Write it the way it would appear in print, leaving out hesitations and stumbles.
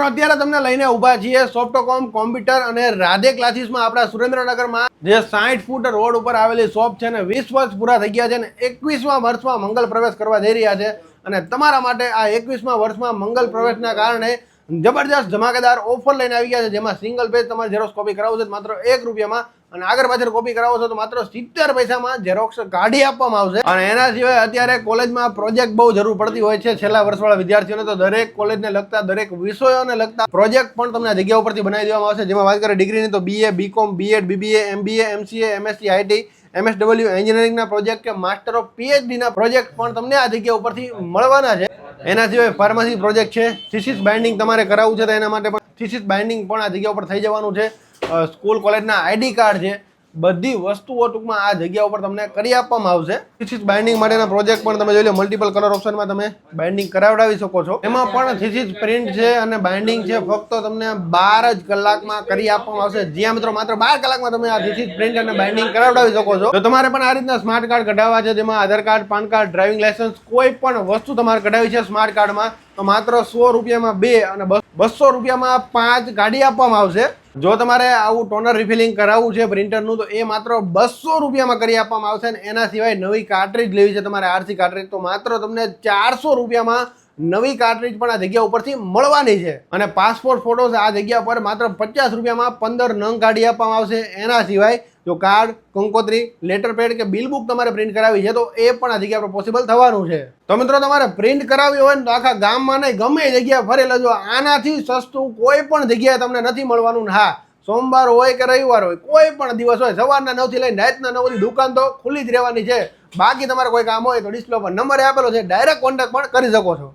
અત્યારે તમને લઈને ઊભા છીએ સોફ્ટકોમ કોમ્પ્યુટર અને રાધે ક્લાસીસમાં આપણા સુરેન્દ્રનગરમાં જે 60 ફૂટ રોડ ઉપર આવેલી શોપ છે ને 20 વર્ષ પૂરા થઈ ગયા છે ને 21મા વર્ષમાં મંગલ પ્રવેશ કરવા જઈ રહ્યા છે અને તમારા માટે આ 21મા વર્ષમાં મંગલ પ્રવેશના કારણે જબરજસ્ત ધમાકેદાર ઓફર લઈને આવી ગયા છે, જેમાં સિંગલ પેજ તમારે ઝેરોક્સ કોપી કરાવવું છે માત્ર 1 રૂપિયામાં અને આગળ પાછળ કોપી કરાવો છો તો માત્ર 70 પૈસામાં ઝેરોક્સ કાઢી આપવામાં આવશે। અને એના સિવાય અત્યારે કોલેજમાં પ્રોજેક્ટ બહુ જરૂર પડતી હોય છે છેલ્લા વર્ષવાળા વિદ્યાર્થીઓને, તો દરેક કોલેજને લગતા દરેક વિષયોને લગતા પ્રોજેક્ટ પણ તમને આ જગ્યા ઉપરથી બનાવી દેવામાં આવશે। જેમાં વાત કરીએ ડિગ્રીની તો BA, BCom, B.Ed, BBA, MBA, MCA, MSc, IT, MSW એન્જિનિયરિંગના પ્રોજેક્ટ કે માસ્ટર ઓફ PhD ના પ્રોજેક્ટ પણ તમને આ જગ્યા ઉપરથી મળવાના છે। એના સિવાય ફાર્મસી પ્રોજેક્ટ છે, થીસીસ બાઇન્ડિંગ તમારે કરાવવું છે તો એના માટે પણ થીસીસ બાઇન્ડિંગ પણ આ જગ્યા ઉપર થઈ જવાનું છે। સ્કૂલ કોલેજના ID કાર્ડ છે, બધી વસ્તુઓ ટૂંકમાં આ જગ્યા ઉપર તમને કરી આપવામાં આવશે। થીસીસ બાઇન્ડિંગ માટેના પ્રોજેક્ટ પણ તમે જોઈ લો, મલ્ટિપલ કલર ઓપ્શનમાં તમે બાઇન્ડિંગ કરાવડાવી શકો છો। એમાં પણ થીસીસ પ્રિન્ટ છે અને બાઇન્ડિંગ છે ફક્ત તમને 12 જ કલાકમાં કરી આપવામાં આવશે। જ્યાં મિત્રો માત્ર 12 કલાકમાં તમે આ થીસીસ પ્રિન્ટ અને બાઇન્ડિંગ કરાવડાવી શકો છો। તો તમારે પણ આ રીતના સ્માર્ટ કાર્ડ કઢાવવા છે, જેમાં Aadhaar card, PAN card, driving licence, કોઈ પણ વસ્તુ તમારે કઢાવી છે સ્માર્ટ કાર્ડમાં, તો માત્ર 100 રૂપિયામાં 2 અને 200 રૂપિયામાં 5 કાઢી આપવામાં આવશે। જો તમારે આવું ટોનર રિફિલિંગ કરાવવું છે પ્રિન્ટરનું, તો એ માત્ર 200 રૂપિયામાં કરી આપવામાં આવશે। અને એના સિવાય નવી કાર્ટ્રીજ લેવી છે તમારે, RC કાર્ટ્રીજ, તો માત્ર તમને 400 રૂપિયામાં નવી કાર્ટ્રીજ પણ આ જગ્યા ઉપરથી મળવાની છે। અને પાસપોર્ટ ફોટોસ આ જગ્યા પર માત્ર 50 રૂપિયામાં 15 નંગ કાઢી આપવામાં આવશે। એના સિવાય જો કાર્ડ, કંકોત્રી, લેટર પેડ કે બિલ બુક તમારે પ્રિન્ટ કરાવી છે તો એ પણ આ જગ્યા પર પોસિબલ થવાનું છે। તો મિત્રો તમારે પ્રિન્ટ કરાવી હોય ને તો આખા ગામમાં નહીં, ગમે એ જગ્યાએ ફરી લેજો, આનાથી સસ્તું કોઈ પણ જગ્યાએ તમને નથી મળવાનું। હા, સોમવાર હોય કે રવિવાર હોય, કોઈ પણ દિવસ હોય, સવારના 9 થી લઈને રાતના 9 સુધી દુકાન તો ખુલ્લી જ રહેવાની છે। બાકી તમારે કોઈ કામ હોય તો ડિસ્પ્લે પર નંબર આપેલો છે, ડાયરેક્ટ કોન્ટેક્ટ પણ કરી શકો છો।